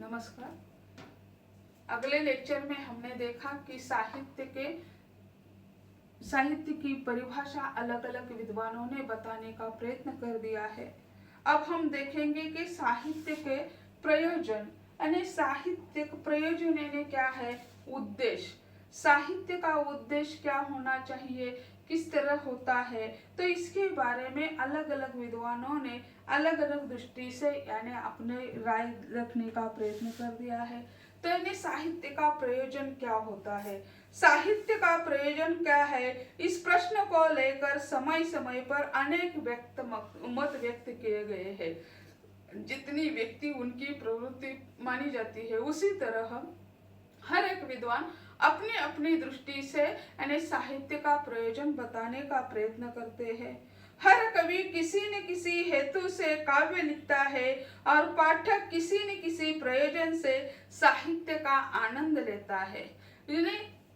नमस्कार। अगले लेक्चर में हमने देखा कि साहित्य की परिभाषा अलग अलग विद्वानों ने बताने का प्रयत्न कर दिया है। अब हम देखेंगे कि साहित्य के प्रयोजन यानी साहित्यिक प्रयोजन यानी क्या है, उद्देश्य। साहित्य का उद्देश्य क्या होना चाहिए, किस तरह होता है, तो इसके बारे में अलग अलग विद्वानों ने अलग अलग दृष्टि से यानी अपने राय रखने का प्रयत्न कर दिया है। तो यानी साहित्य का प्रयोजन क्या होता है, साहित्य का प्रयोजन क्या है, इस प्रश्न को लेकर समय समय पर अनेक मत व्यक्त किए गए हैं। जितनी व्यक्ति उनकी प्रवृत्ति मानी जाती है, उसी तरह हर एक विद्वान अपनी अपनी दृष्टि से यानी साहित्य का प्रयोजन बताने का प्रयत्न करते हैं। हर कवि किसी न किसी हेतु से काव्य लिखता है और पाठक किसी न किसी प्रयोजन से साहित्य का आनंद लेता है।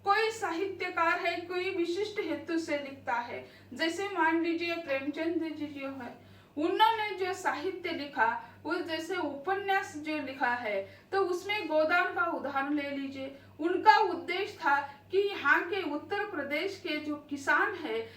कोई साहित्यकार है, कोई विशिष्ट हेतु से लिखता है। जैसे मान लीजिए प्रेमचंद जी जो है, उन्होंने जो साहित्य लिखा वो जैसे उपन्यास जो लिखा है, तो उसमें गोदान का उदाहरण ले लीजिए। उनका उद्देश्य था कि यहाँ के उत्तर प्रदेश के जो किसान है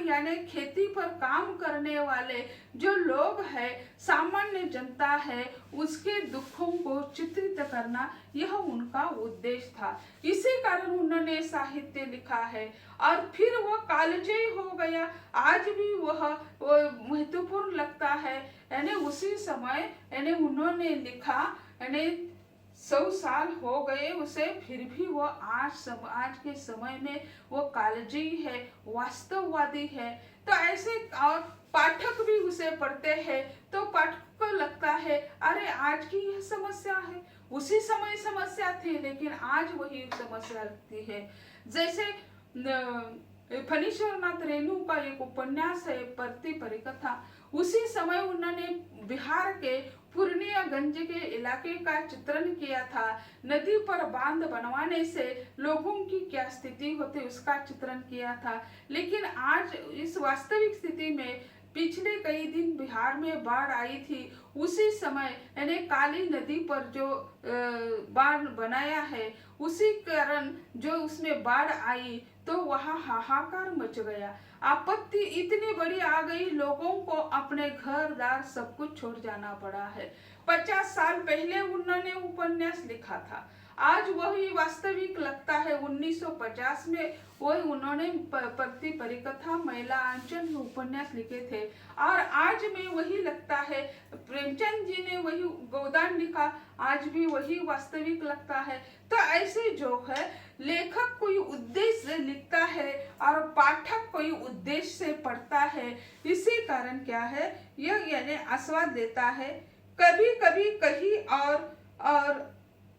यानी खेती पर काम करने वाले जो लोग हैं, सामान्य जनता है, उसके दुखों को चित्रित करना, यह उनका उद्देश्य था। इसी कारण उन्होंने साहित्य लिखा है और फिर वो कालजयी हो गया। आज भी वह महत्वपूर्ण लगता है। यानी उसी समय यानी उन्होंने लिखा, यानी 100 साल हो गए उसे, फिर भी वो आज के समय में वो कालजयी है, वास्तववादी है। तो ऐसे और पाठक भी उसे पढ़ते हैं तो पाठक को लगता है अरे आज की यह समस्या है, उसी समय समस्या थी लेकिन आज वही समस्या लगती है। जैसे फणीश्वरनाथ रेणु का एक उपन्यास है परती परिकथा। उसी समय उन्होंने बिहार के पूर्णियागंज के इलाके का चित्रण किया था। नदी पर बांध बनवाने से लोगों की क्या स्थिति होती उसका चित्रण किया था। लेकिन आज इस वास्तविक स्थिति में पिछले कई दिन बिहार में बाढ़ आई थी। उसी समय यानी काली नदी पर जो बांध बनाया है, उसी कारण जो उसमें बाढ़ आई तो वहाँ हाहाकार मच गया। आपत्ति इतनी बड़ी आ गई, लोगों को अपने घर दार सब कुछ छोड़ जाना पड़ा है। 50 साल पहले उन्होंने उपन्यास लिखा था, आज वही वास्तविक लगता है। 1950 में वही उन्होंने परती परिकथा महिला आंचल उपन्यास लिखे थे और आज में वही लगता है। प्रेमचंद जी ने वही गोदान लिखा, आज भी वही वास्तविक लगता है। तो ऐसे जो है, लेखक कोई उद्देश्य से लिखता है और पाठक कोई उद्देश्य से पढ़ता है। इसी कारण क्या है, यह यानी आस्वाद देता है। कभी कभी कहीं और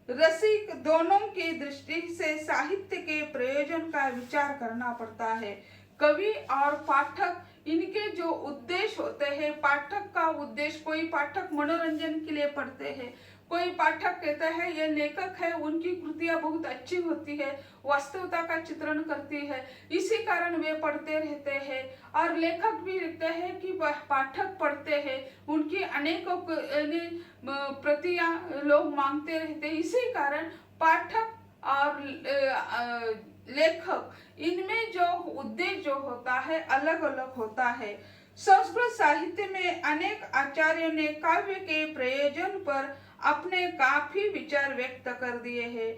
रसिक दोनों की दृष्टि से साहित्य के प्रयोजन का विचार करना पड़ता है। कवि और पाठक इनके जो उद्देश्य होते हैं, पाठक का उद्देश्य, कोई पाठक मनोरंजन के लिए पढ़ते हैं, कोई पाठक कहता है ये लेखक है, उनकी कृतियां बहुत अच्छी होती है, वास्तवता का चित्रण करती है, इसी कारण वे पढ़ते रहते हैं। और लेखक भी लिखते हैं कि पाठक पढ़ते हैं, उनकी अनेकों प्रतियां लोग मांगते रहते हैं। इसी कारण पाठक और लेखक इनमें जो उद्देश्य जो होता है अलग अलग होता है। संस्कृत साहित्य में अनेक आचार्यों ने काव्य के प्रयोजन पर अपने काफी विचार व्यक्त कर दिए हैं।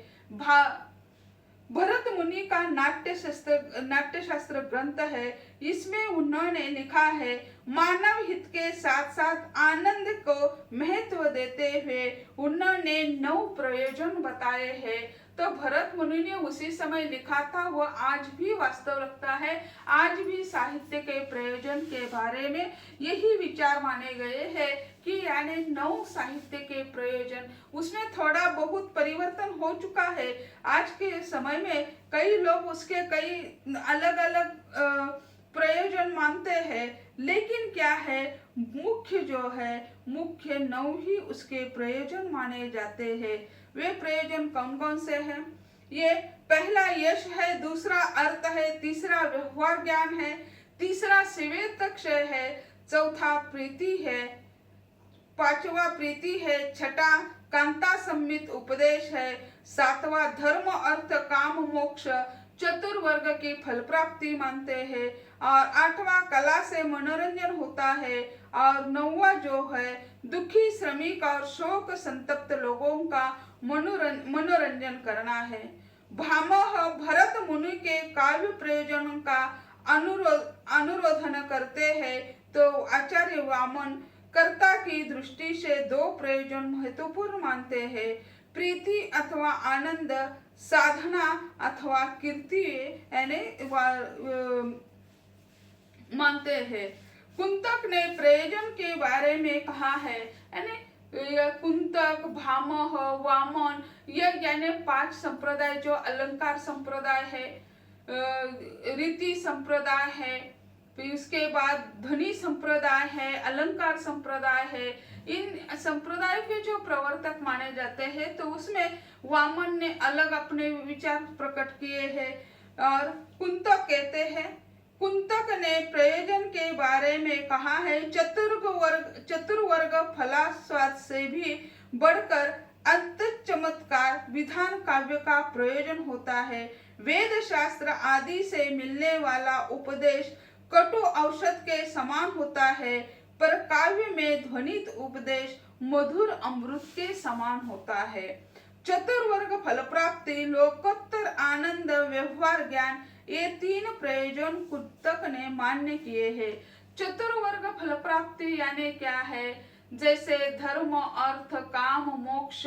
भरत मुनि का नाट्यशास्त्र ग्रंथ है। इसमें उन्होंने लिखा है, मानव हित के साथ साथ आनंद को महत्व देते हुए उन्होंने 9 प्रयोजन बताए हैं। तो भरत मुनि ने उसी समय लिखा था, वो आज भी वास्तव लगता है। आज भी साहित्य के प्रयोजन के बारे में यही विचार माने गए हैं कि यानी 9 साहित्य के प्रयोजन, उसमें थोड़ा बहुत परिवर्तन हो चुका है। आज के समय में कई लोग उसके कई अलग अलग प्रयोजन मानते हैं, लेकिन क्या है, मुख्य 9 ही उसके प्रयोजन माने जाते हैं। वे प्रयोजन कौन कौन से हैं? ये पहला यश है, दूसरा अर्थ है, तीसरा व्यवहार ज्ञान है, तीसरा शिवेत क्षय है, चौथा प्रीति है, पांचवा प्रीति है, छठा कांता सम्मित उपदेश है, सातवां धर्म अर्थ काम मोक्ष चतुर्वर्ग की फल प्राप्ति मानते हैं, और आठवां कला से मनोरंजन होता है, और नौवां जो है दुखी श्रमिक और शोक संतप्त लोगों का मनोरंजन करना है। भामह भरत मुनि के काव्य प्रयोजन का अनुरोधन करते हैं, तो आचार्य वामन कर्ता की दृष्टि से दो प्रयोजन महत्वपूर्ण मानते हैं, प्रीति अथवा आनंद, साधना अथवा कीर्ति यानी मानते हैं। कुंतक ने प्रयोजन के बारे में कहा है, यानी कुंतक, भामह, वामन, यह यानी 5 संप्रदाय जो अलंकार संप्रदाय है, रीति संप्रदाय है, फिर उसके बाद ध्वनि संप्रदाय है, अलंकार संप्रदाय है। इन संप्रदाय के जो प्रवर्तक माने जाते हैं, तो उसमें वामन ने अलग अपने विचार प्रकट किए हैं। और कुंतक कहते हैं, कुंतक ने प्रयोजन के बारे में कहा है, चतुर्वर्ग फलास्वाद से भी बढ़कर अंत चमत्कार विधान काव्य का प्रयोजन होता है। वेद शास्त्र आदि से मिलने वाला उपदेश कटु औषध के समान होता है, पर काव्य में ध्वनित उपदेश मधुर अमृत के समान होता है। चतुर्वर्ग फल प्राप्ति, लोकोत्तर आनंद, व्यवहार ज्ञान, ये 3 प्रयोजन कुंतक ने मान्य किए हैं। चतुर्वर्ग फल प्राप्ति यानी क्या है? जैसे धर्म अर्थ काम मोक्ष,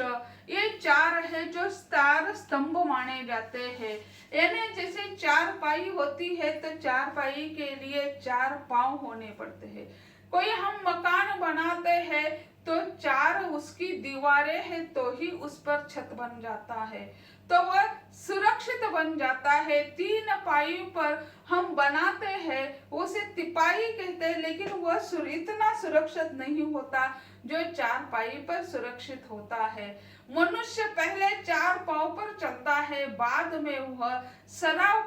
ये 4 है जो 4 स्तंभ माने जाते हैं। यानी जैसे 4 पाई होती है, तो 4 पाई के लिए 4 पांव होने पड़ते हैं। कोई हम मकान बनाते हैं तो 4 उसकी दीवारें हैं तो ही उस पर छत बन जाता है, तो वह सुरक्षित बन जाता है। 3 पाई पर हम बनाते हैं, उसे तिपाई कहते हैं, लेकिन वह इतना सुरक्षित नहीं होता जो 4 पाई पर सुरक्षित होता है। मनुष्य पहले 4 पांव पर चलता है, बाद में वह सराव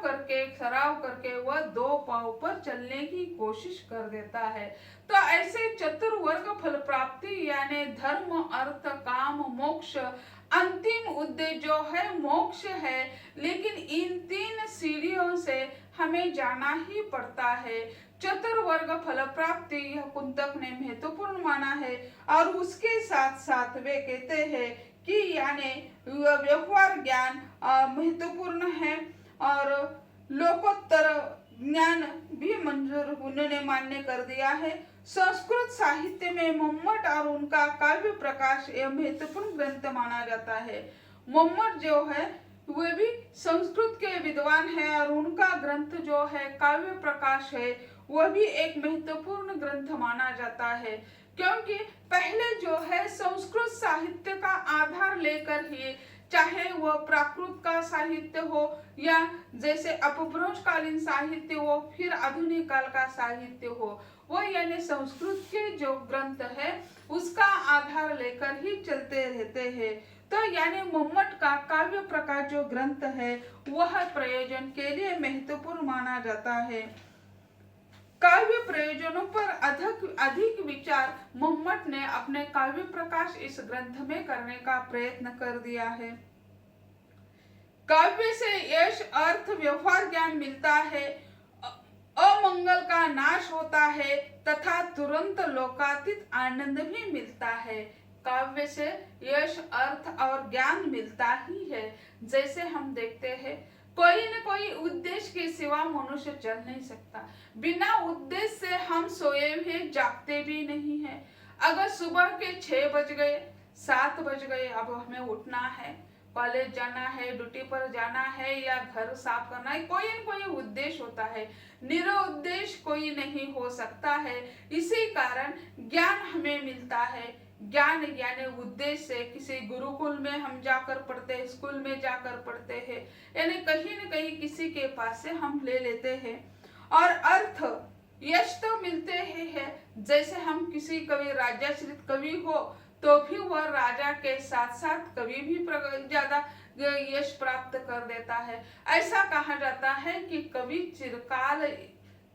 करके वह 2 पांव पर चलने की कोशिश कर देता है। तो ऐसे चतुर्वर्ग फल प्राप्ति यानी धर्म अर्थ काम मोक्ष, अंतिम उद्देश्य जो है मोक्ष है, लेकिन इन 3 सीढ़ियों से हमें जाना ही पड़ता है। चतुर्वर्ग फल प्राप्ति यह कुंतक ने महत्वपूर्ण माना है, और उसके साथ साथ वे कहते हैं कि यानी व्यवहार ज्ञान महत्वपूर्ण है, और लोकोत्तर ज्ञान भी मंजूर उन्होंने मान्य कर दिया है। संस्कृत साहित्य में मम्मट और उनका काव्य प्रकाश यह महत्वपूर्ण ग्रंथ माना जाता है। मम्मट जो है वे भी संस्कृत के विद्वान है, और उनका ग्रंथ जो है काव्य प्रकाश है, वह भी एक महत्वपूर्ण ग्रंथ माना जाता है, क्योंकि पहले जो है संस्कृत साहित्य का आधार लेकर ही, चाहे वह प्राकृत का साहित्य हो या जैसे अपभ्रंश कालीन साहित्य हो, फिर आधुनिक काल का साहित्य हो, वह यानी संस्कृत के जो ग्रंथ है उसका आधार लेकर ही चलते रहते हैं। तो यानी मम्मट का काव्य प्रकाश जो ग्रंथ है वह प्रयोजन के लिए महत्वपूर्ण माना जाता है। काव्य प्रयोजनों पर अधिक विचार मम्मट ने अपने काव्य प्रकाश इस ग्रंथ में करने का प्रयत्न कर दिया है। काव्य से यश अर्थ व्यवहार ज्ञान मिलता है, अमंगल का नाश होता है तथा तुरंत लोकातीत आनंद भी मिलता है। काव्य से यश अर्थ और ज्ञान मिलता ही है। जैसे हम देखते हैं कोई न कोई उद्देश्य के सिवा मनुष्य चल नहीं सकता। बिना उद्देश्य से हम सोए हुए जागते भी नहीं है। अगर सुबह के 6 बज गए 7 बज गए, अब हमें उठना है, कॉलेज जाना है, ड्यूटी पर जाना है या घर साफ करना है, कोई न कोई उद्देश्य होता है। निरुद्देश्य कोई नहीं हो सकता है। इसी कारण ज्ञान हमें मिलता है। ज्ञान यानी उद्देश्य से किसी गुरुकुल में हम जाकर पढ़ते हैं, स्कूल में जाकर पढ़ते हैं, यानी कहीं न कहीं किसी के पास से हम ले लेते हैं। और अर्थ यश तो मिलते ही है। जैसे हम किसी कवि राजाश्रित कवि हो तो भी वह राजा के साथ साथ कवि भी ज्यादा यश प्राप्त कर देता है। ऐसा कहा जाता है कि कवि चिरकाल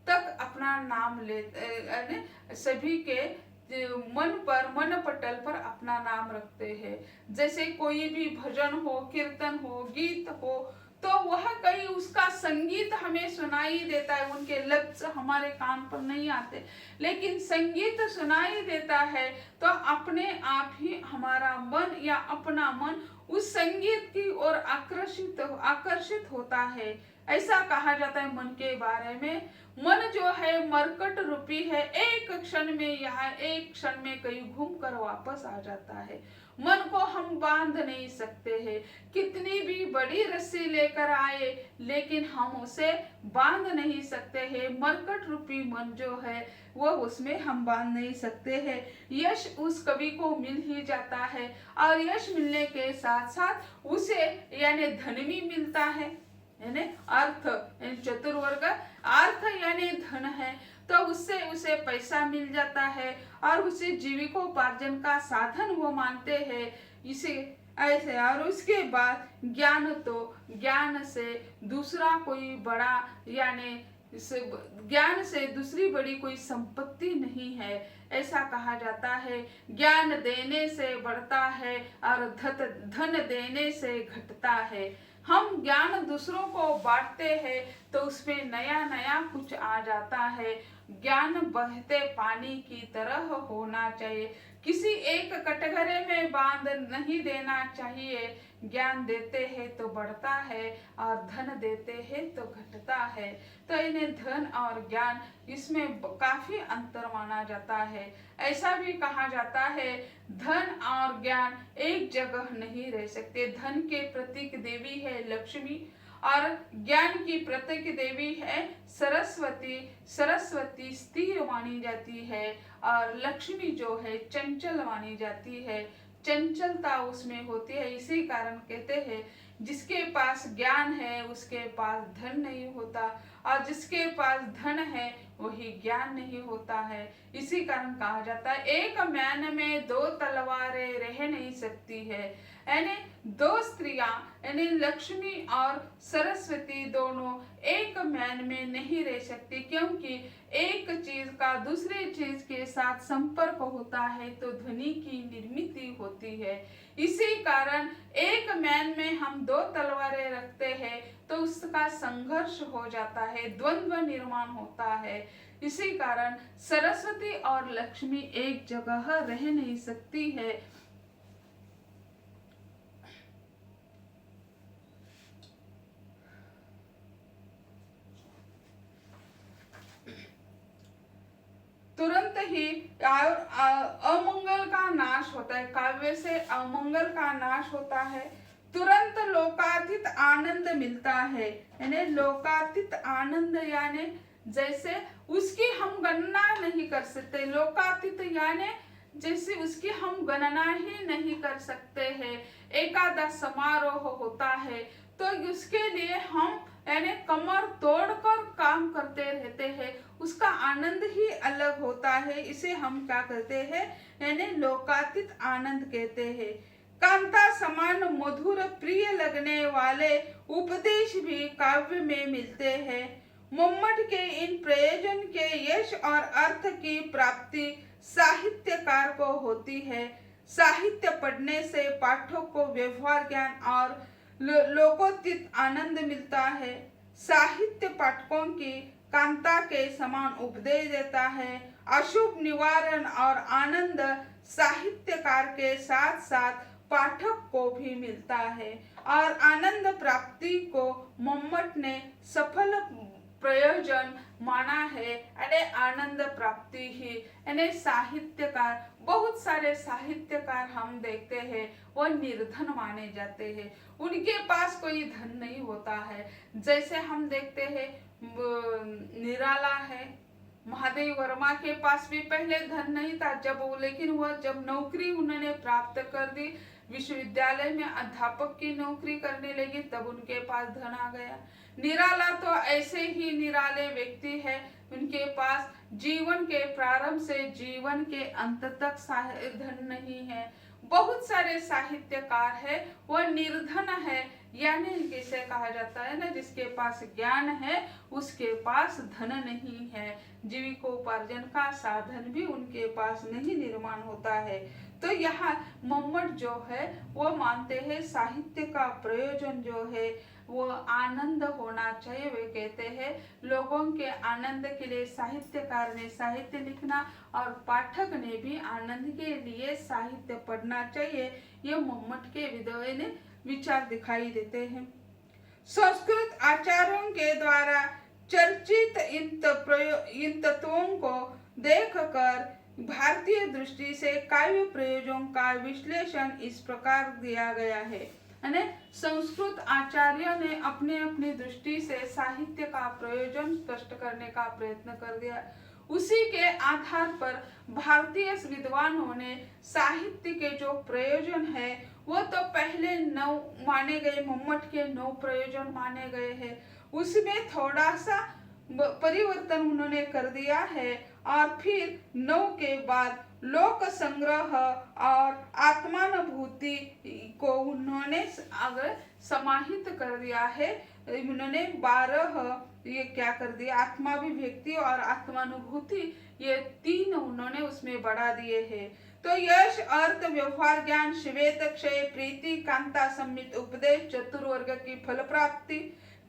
तक अपना नाम लेते, सभी के मन पटल पर अपना नाम रखते हैं। जैसे कोई भी भजन हो, कीर्तन हो, गीत हो, तो वह कहीं उसका संगीत हमें सुनाई देता है, उनके लफ्ज हमारे कान पर नहीं आते, लेकिन संगीत सुनाई देता है तो अपने आप ही हमारा मन या अपना मन उस संगीत की ओर आकर्षित होता है। ऐसा कहा जाता है मन के बारे में, मन जो है मरकट रूपी है, एक क्षण में यहाँ एक क्षण में कहीं घूम कर वापस आ जाता है। मन को हम बांध नहीं सकते हैं, कितनी भी बड़ी रस्सी लेकर आए लेकिन हम उसे बांध नहीं सकते हैं। मरकट रूपी मन जो है वो उसमें हम बांध नहीं सकते हैं। यश उस कवि को मिल ही जाता है और यश मिलने के साथ साथ उसे यानी धन भी मिलता है, यानी अर्थ, चतुर्वर्ग अर्थ यानी धन है, तो उससे उसे पैसा मिल जाता है और उसे जीविकोपार्जन का साधन वो मानते हैं इसे ऐसे। और उसके बाद ज्ञान, तो ज्ञान से दूसरा कोई बड़ा यानी ज्ञान से दूसरी बड़ी कोई संपत्ति नहीं है, ऐसा कहा जाता है। ज्ञान देने से बढ़ता है और धन देने से घटता है। हम ज्ञान दूसरों को बांटते हैं तो उसमें नया नया कुछ आ जाता है। ज्ञान बहते पानी की तरह होना चाहिए, किसी एक कटघरे में बांध नहीं देना चाहिए। ज्ञान देते हैं तो बढ़ता है और धन देते हैं तो घटता है। तो इन्हें धन और ज्ञान इसमें काफी अंतर माना जाता है। ऐसा भी कहा जाता है धन और ज्ञान एक जगह नहीं रह सकते। धन के प्रतीक देवी है लक्ष्मी और ज्ञान की प्रतीक देवी है सरस्वती। सरस्वती स्थिर मानी जाती है और लक्ष्मी जो है चंचल मानी जाती है, चंचलता उसमें होती है। इसी कारण कहते हैं जिसके पास ज्ञान है उसके पास धन नहीं होता और जिसके पास धन है वही ज्ञान नहीं होता है। इसी कारण कहा जाता है एक म्यान में दो तलवारें रह नहीं सकती है, यानी दो स्त्रियां यानी लक्ष्मी और सरस्वती दोनों एक म्यान में नहीं रह सकती, क्योंकि एक चीज का दूसरे चीज के साथ संपर्क होता है तो ध्वनि की निर्मित होती है। इसी कारण एक म्यान में हम दो तलवारें रखते हैं तो उसका संघर्ष हो जाता है, द्वंद्व निर्माण होता है। इसी कारण सरस्वती और लक्ष्मी एक जगह रह नहीं सकती है। तुरंत ही अमंगल का नाश होता है, काव्य से अमंगल का नाश होता है, तुरंत लोकातीत आनंद मिलता है। यानी लोकातीत आनंद यानी जैसे उसकी हम गणना नहीं कर सकते, लोकातीत यानी जैसे उसकी हम गणना ही नहीं कर सकते हैं। एकादश समारोह होता है तो उसके लिए हम यानी कमर तोड़कर काम करते रहते हैं, उसका आनंद ही अलग होता है। इसे हम क्या कहते हैं, यानी लोकातीत आनंद कहते हैं। कांता समान मधुर प्रिय लगने वाले उपदेश भी काव्य में मिलते हैं। मम्मट के इन प्रयोजन के यश और अर्थ की प्राप्ति साहित्यकार को होती है। साहित्य पढ़ने से पाठक को व्यवहार ज्ञान और लोकोचित आनंद मिलता है। साहित्य पाठकों की कांता के समान उपदेश देता है। अशुभ निवारण और आनंद साहित्यकार के साथ साथ पाठक को भी मिलता है और आनंद प्राप्ति को मम्मट ने सफल प्रयोजन माना है। अरे आनंद प्राप्ति ही यानी साहित्यकार, बहुत सारे साहित्यकार हम देखते हैं वो निर्धन माने जाते हैं, उनके पास कोई धन नहीं होता है। जैसे हम देखते हैं निराला है, महादेव वर्मा के पास भी पहले धन नहीं था लेकिन वह जब नौकरी उन्होंने प्राप्त कर दी, विश्वविद्यालय में अध्यापक की नौकरी करने लगी, तब उनके पास धन आ गया। निराला तो ऐसे ही निराले व्यक्ति है, उनके पास जीवन के प्रारंभ से जीवन के अंत तक धन नहीं है। बहुत सारे साहित्यकार है वह निर्धन है, यानी किसे कहा जाता है ना, जिसके पास ज्ञान है उसके पास धन नहीं है, जीविकोपार्जन का साधन भी उनके पास नहीं निर्माण होता है। तो यहाँ मम्मट जो है वो मानते हैं साहित्य का प्रयोजन जो है वो आनंद होना चाहिए। वे कहते हैं लोगों के आनंद के लिए साहित्यकार ने साहित्य लिखना और पाठक ने भी आनंद के लिए साहित्य पढ़ना चाहिए। ये मम्मट के विद्वान विचार दिखाई देते हैं। संस्कृत आचार्यों के द्वारा चर्चित इन तत्वों को देखकर भारतीय दृष्टि से काव्य प्रयोजों का विश्लेषण इस प्रकार दिया गया है। संस्कृत आचार्यों ने अपने अपनी दृष्टि से साहित्य का प्रयोजन स्पष्ट करने का प्रयत्न कर दिया। उसी के आधार पर भारतीय विद्वानों ने साहित्य के जो प्रयोजन है वो तो पहले 9 माने गए, मम्मट के 9 प्रयोजन माने गए हैं, उसमें थोड़ा सा परिवर्तन उन्होंने कर दिया है और फिर 9 के बाद लोक संग्रह और आत्मानुभूति को उन्होंने अगर समाहित कर दिया है। उन्होंने 12 ये क्या कर दिया, आत्माभिव्यक्ति और आत्मानुभूति, ये 3 उन्होंने उसमें बढ़ा दिए हैं। तो यश, अर्थ, व्यवहार, ज्ञान, श्वेत, क्षय, प्रीति, कांता, सम्मित, उपदेश, चतुर्वर्ग की फल प्राप्ति,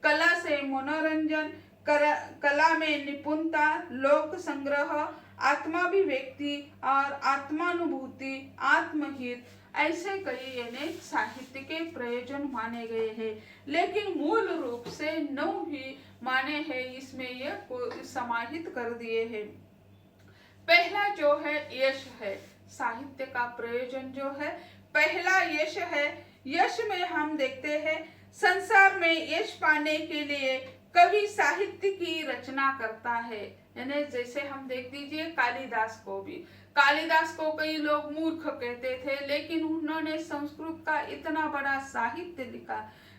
कला से मनोरंजन, कला में निपुणता, लोक संग्रह, आत्माभिव्यक्ति और आत्मानुभूति, आत्महित, ऐसे कई यानी साहित्य के प्रयोजन माने गए हैं। लेकिन मूल रूप से 9 ही माने हैं, इसमें ये समाहित कर दिए हैं। पहला जो है यश है, साहित्य का प्रयोजन जो है पहला यश है। यश में हम देखते हैं संसार में यश पाने के लिए कवि साहित्य की रचना करता है। यानी जैसे हम देख दीजिए कालिदास को भी, कालिदास को कई लोग मूर्ख कहते थे, लेकिन उन्होंने संस्कृत का इतना बड़ा साहित्य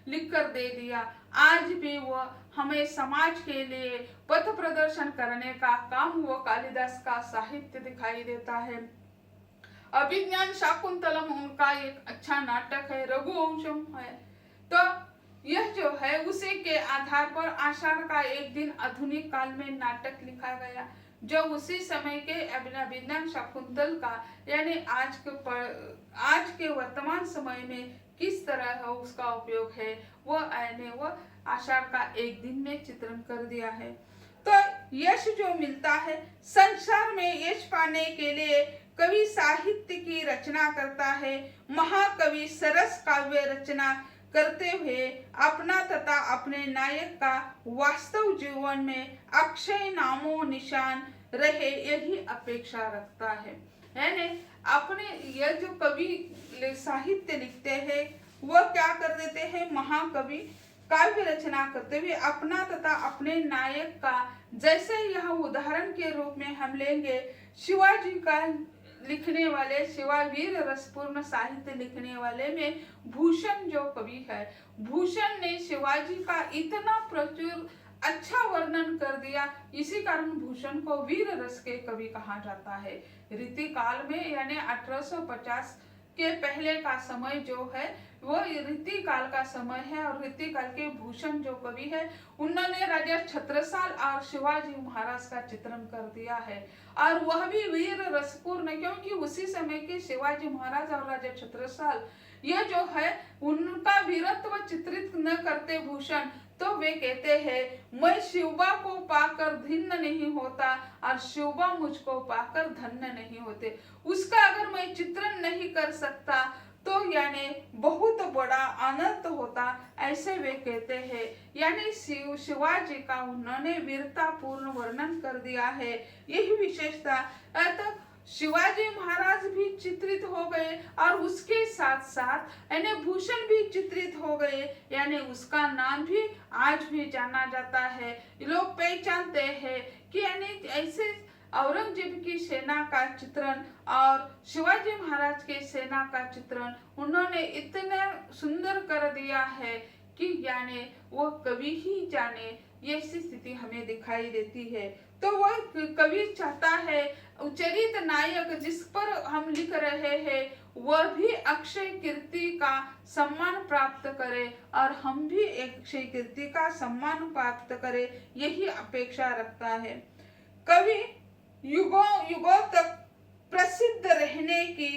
लिख कर दे दिया। आज भी वो हमें समाज के लिए पथ प्रदर्शन करने का काम वो कालिदास का साहित्य दिखाई देता है। अभिज्ञान शाकुंतलम उनका एक अच्छा नाटक है, रघुवंशम है। तो यह जो है उसी के आधार पर आषाढ़ का एक दिन आधुनिक काल में नाटक लिखा गया, जो उसी समय के अभिज्ञान शाकुंतल का यानी आज के वर्तमान समय में किस तरह उसका उपयोग है वो आषाढ़ का एक दिन में चित्रण कर दिया है। तो यश जो मिलता है, संसार में यश पाने के लिए कवि साहित्य की रचना करता है। महाकवि सरस काव्य रचना करते हुए अपना तथा अपने नायक का वास्तव जीवन में अक्षय नामो निशान रहे, यही अपेक्षा रखता है। यानी अपने ये जो कवि साहित्य लिखते हैं वो क्या कर देते हैं, महाकवि काव्य रचना करते हुए अपना तथा अपने नायक का, जैसे यह उदाहरण के रूप में हम लेंगे शिवाजी का लिखने वाले, शिवावीर रसपूर्ण साहित्य लिखने वाले में भूषण जो कवि है, भूषण ने शिवाजी का इतना प्रचुर अच्छा वर्णन कर दिया, इसी कारण भूषण को वीर रस के कवि कहा जाता है। रीति काल में यानी 1850 के पहले का समय जो है वो रीति काल का समय है, और रीति काल के भूषण जो कवि है उन्होंने राजा छत्रसाल और शिवाजी महाराज का चित्रण कर दिया है, और वह भी वीर रसपूर्ण, क्योंकि उसी समय के शिवाजी महाराज और राजा छत्रसाल यह जो है उनका वीरत्व चित्रित न करते भूषण, तो वे कहते हैं मैं शिवबा को पाकर धिन्न नहीं होता और शिवबा मुझको पाकर धन्य नहीं होते। उसका अगर मैं चित्रण नहीं कर सकता तो यानी बहुत बड़ा अनर्थ होता, ऐसे वे कहते हैं। यानी शिवाजी का उन्होंने वीरता पूर्ण वर्णन कर दिया है, यही विशेषता। अतः शिवाजी महाराज भी चित्रित हो गए और उसके साथ साथ यानी भूषण भी चित्रित हो गए, यानी उसका नाम भी आज भी जाना जाता है। लोग पहचानते हैं कि यानी ऐसे औरंगजेब की सेना का चित्रण और शिवाजी महाराज के सेना का चित्रण उन्होंने इतना सुंदर कर दिया है कि यानी वो कभी ही जाने। ये ऐसी स्थिति हमें दिखाई देती है। तो वह कवि चाहता है चरित नायक जिस पर हम लिख रहे हैं वह भी अक्षय कीर्ति का सम्मान प्राप्त करे और हम भी अक्षय कीर्ति का सम्मान प्राप्त करें, यही अपेक्षा रखता है। कवि युगों युगों तक प्रसिद्ध रहने की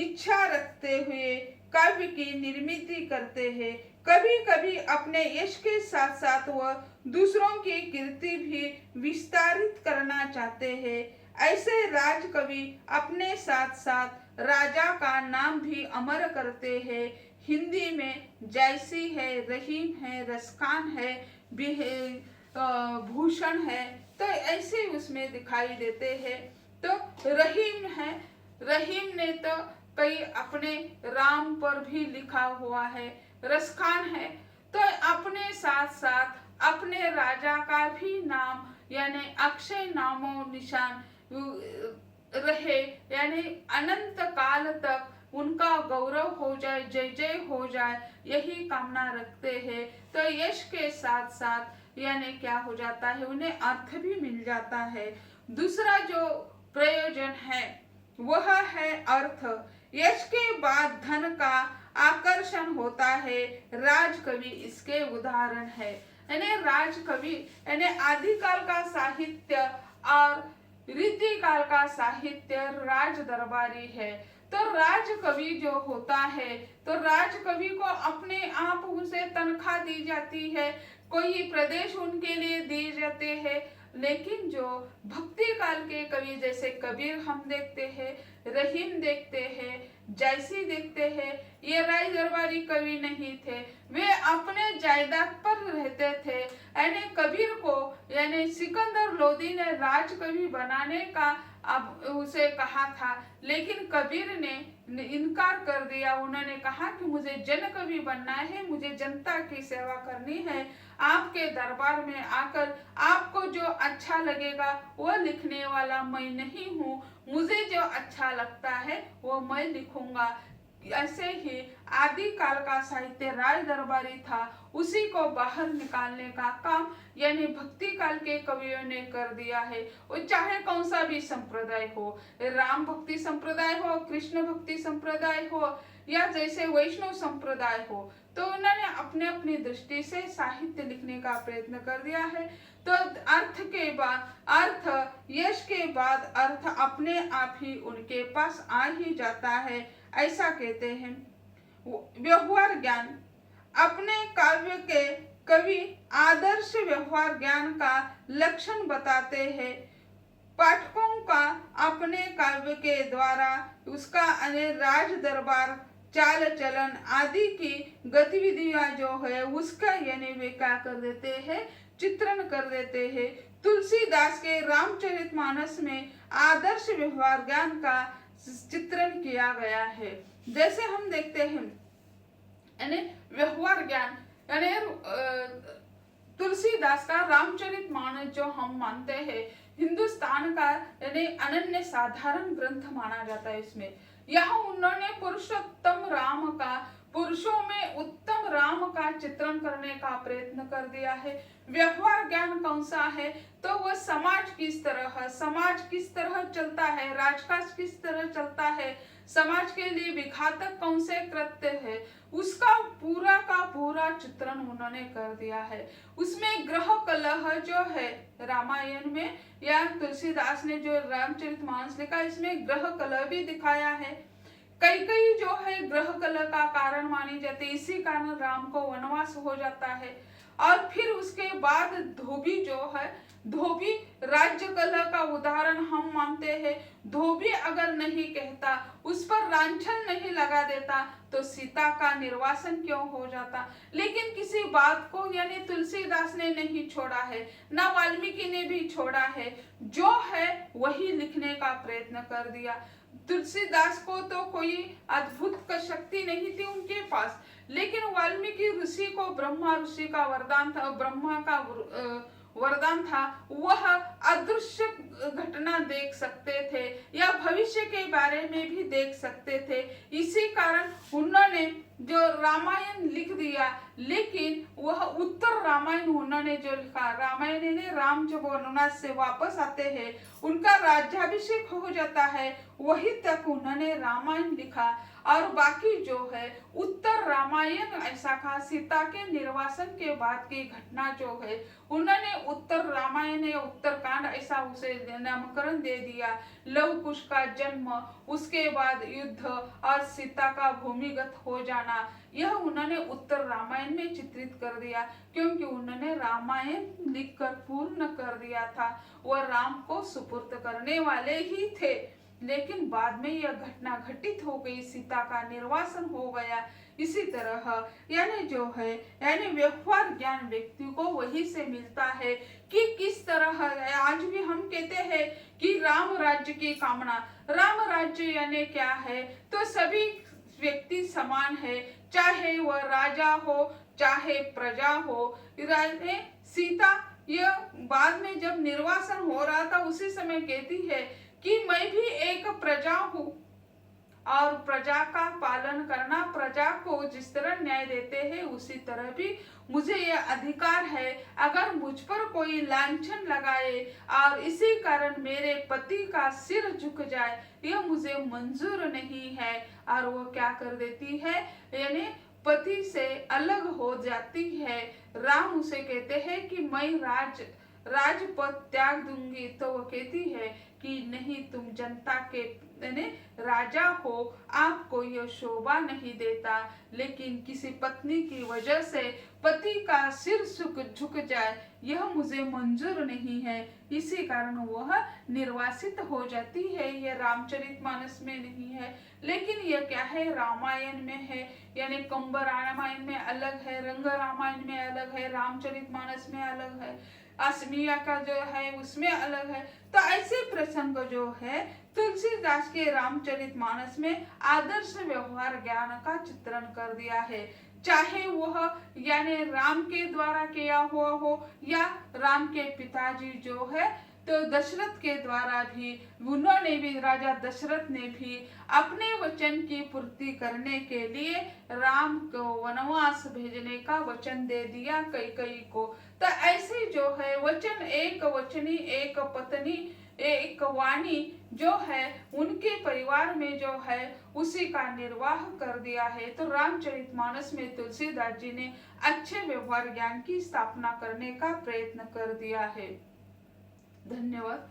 इच्छा रखते हुए काव्य की निर्मित करते हैं। कभी कभी अपने यश के साथ साथ वह दूसरों की कीर्ति भी विस्तारित करना चाहते हैं। ऐसे राजकवि अपने साथ साथ राजा का नाम भी अमर करते हैं। हिंदी में जैसी है, रहीम है, रसखान है, भूषण है, तो ऐसे उसमें दिखाई देते हैं। तो रहीम है, रहीम ने तो कई अपने राम पर भी लिखा हुआ है। रसखान है तो अपने साथ साथ अपने राजा का भी नाम यानी अक्षय नामो निशान रहे, यानी अनंत काल तक उनका गौरव हो जाए, जय जय हो जाए, यही कामना रखते हैं। तो यश के साथ साथ यानी क्या हो जाता है, उन्हें अर्थ भी मिल जाता है। दूसरा जो प्रयोजन है वह है अर्थ। यश के बाद धन का आकर्षण होता है। राजकवि इसके उदाहरण है। यानी राजकवि यानी आदिकाल का साहित्य और रीतिकाल का साहित्य राज दरबारी है। तो राजकवि जो होता है तो राजकवि को अपने आप उसे तनख्वाह दी जाती है, कोई प्रदेश उनके लिए दिए जाते हैं। लेकिन जो भक्ति काल के कवि जैसे कबीर हम देखते हैं, रहीम देखते हैं, जैसी देखते हैं, ये राय दरबारी कवि नहीं थे, वे अपने जायदाद पर रहते थे। यानी कबीर को यानी सिकंदर लोदी ने राजकवि बनाने का अब उसे कहा था, लेकिन कबीर ने इनकार कर दिया। उन्होंने कहा कि मुझे जन कवि बनना है, मुझे जनता की सेवा करनी है। आपके दरबार में आकर आपको जो अच्छा लगेगा वो लिखने वाला मैं नहीं हूँ, मुझे जो अच्छा लगता है वो मैं लिखूंगा। ऐसे ही आदि काल का साहित्य राज दरबारी था, उसी को बाहर निकालने का काम यानी भक्ति काल के कवियों ने कर दिया है। वो चाहे कौन सा भी संप्रदाय हो, राम भक्ति संप्रदाय हो, कृष्ण भक्ति संप्रदाय हो या जैसे वैष्णव संप्रदाय हो, तो उन्होंने अपने अपनी दृष्टि से साहित्य लिखने का प्रयत्न कर दिया है। तो अर्थ के बाद अर्थ, यश के बाद अर्थ अपने आप ही उनके पास आ ही जाता है, ऐसा कहते हैं। व्यवहार ज्ञान। अपने काव्य के कवि आदर्श व्यवहार ज्ञान का लक्षण बताते हैं। पाठकों का अपने काव्य के द्वारा उसका राज दरबार, चाल चलन आदि की गतिविधियां जो है उसका यानी वे क्या कर देते हैं, चित्रण कर देते हैं। तुलसीदास के रामचरितमानस में आदर्श व्यवहार ज्ञान का चित्रण किया गया है। जैसे हम देखते हैं यानी व्यवहार ज्ञान यानी तुलसीदास का रामचरितमानस जो हम मानते हैं हिंदुस्तान का यानी अनन्य साधारण ग्रंथ माना जाता है। इसमें यहाँ उन्होंने पुरुषोत्तम राम का, पुरुषों में उत्तम राम का चित्रण करने का प्रयत्न कर दिया है। व्यवहार ज्ञान कौन सा है, तो वह समाज किस तरह है, समाज किस तरह चलता है, राजकाज किस तरह चलता है, समाज के लिए विघातक कौन से कृत्य है, उसका पूरा का पूरा चित्रण उन्होंने कर दिया है। उसमें ग्रह कलह जो है रामायण में या तुलसीदास ने जो रामचरितमानस लिखा, इसमें ग्रह कलह भी दिखाया है। कई जो है ग्रह कलह का कारण मानी जाती है, इसी कारण राम को वनवास हो जाता है। और फिर उसके बाद धोबी जो है, धोबी राज्य कलह का उदाहरण हम मानते हैं। धोबी अगर नहीं कहता, उस पर लांछन नहीं लगा देता, तो सीता का निर्वासन क्यों हो जाता। लेकिन किसी बात को यानी तुलसीदास ने नहीं छोड़ा है, ना वाल्मीकि ने भी छोड़ा है, जो है वही लिखने का प्रयत्न कर दिया। तुलसीदास को तो कोई अद्भुत शक्ति नहीं थी उनके पास, लेकिन वाल्मीकि ऋषि को ब्रह्मा ऋषि का वरदान था, ब्रह्मा का वरदान था वह अदृश्य घटना देख सकते थे या भविष्य के बारे में भी देख सकते थे। इसी कारण उन्होंने जो रामायण लिख दिया, लेकिन वह उत्तर रामायण उन्होंने जो लिखा, रामायण ने राम जब वनवास से वापस आते हैं, उनका राज्याभिषेक हो जाता है, वही तक उन्होंने रामायण लिखा। और बाकी जो है उत्तर रामायण ऐसा कहा, सीता के निर्वासन के बाद की घटना जो है उन्होंने उत्तर रामायण या उत्तरकांड ऐसा उसे नामकरण दे दिया। लव कुश का जन्म, उसके बाद युद्ध और सीता का भूमिगत हो जाना, यह उन्होंने उत्तर रामायण में चित्रित कर दिया, क्योंकि उन्होंने रामायण लिखकर पूर्ण कर दिया था। वह राम को सुपुर्द करने वाले ही थे, लेकिन बाद में यह घटना घटित हो गई, सीता का निर्वासन हो गया। इसी तरह यानी जो है यानी व्यवहार ज्ञान व्यक्ति को वही से मिलता है कि किस तरह आज भी हम कहते हैं कि राम राज्य की कामना, राम राज्य यानी क्या है, तो सभी व्यक्ति समान है, चाहे वह राजा हो चाहे प्रजा हो। सीता यह बाद में जब निर्वासन हो रहा था उसी समय कहती है कि मैं भी एक प्रजा हूँ और प्रजा का पालन करना, प्रजा को जिस तरह न्याय देते हैं उसी तरह भी मुझे यह अधिकार है। अगर मुझ पर कोई लांछन लगाए और इसी कारण मेरे पति का सिर झुक जाए, यह मुझे मंजूर नहीं है। और वो क्या कर देती है, यानी पति से अलग हो जाती है। राम उसे कहते हैं कि मैं राजपद त्याग दूंगी, तो वो कहती है कि नहीं, तुम जनता के राजा हो, आपको यह शोभा नहीं देता, लेकिन किसी पत्नी की वजह से पति का सिर झुक जाए, यह मुझे मंजूर नहीं है। इसी कारण वह निर्वासित हो जाती है। यह रामचरितमानस में नहीं है, लेकिन यह क्या है, रामायण में है। यानी कंब रामायण में अलग है, रंग रामायण में अलग है, रामचरितमानस में अलग है, असमिया का जो है उसमें अलग है। तो ऐसे प्रसंग जो है तुलसीदास के रामचरितमानस में आदर्श व्यवहार ज्ञान का चित्रण कर दिया है, चाहे वह यानी राम के द्वारा किया हुआ हो या राम के पिताजी जो है तो दशरथ के द्वारा भी, उन्होंने भी, राजा दशरथ ने भी अपने वचन की पूर्ति करने के लिए राम को वनवास भेजने का वचन दे दिया कैकेयी को। तो ऐसे जो है वचन, एक वचनी एक पत्नी एक वाणी जो है उनके परिवार में जो है उसी का निर्वाह कर दिया है। तो रामचरितमानस में तुलसीदास जी ने अच्छे व्यवहार ज्ञान की स्थापना करने का प्रयत्न कर दिया है। धन्यवाद।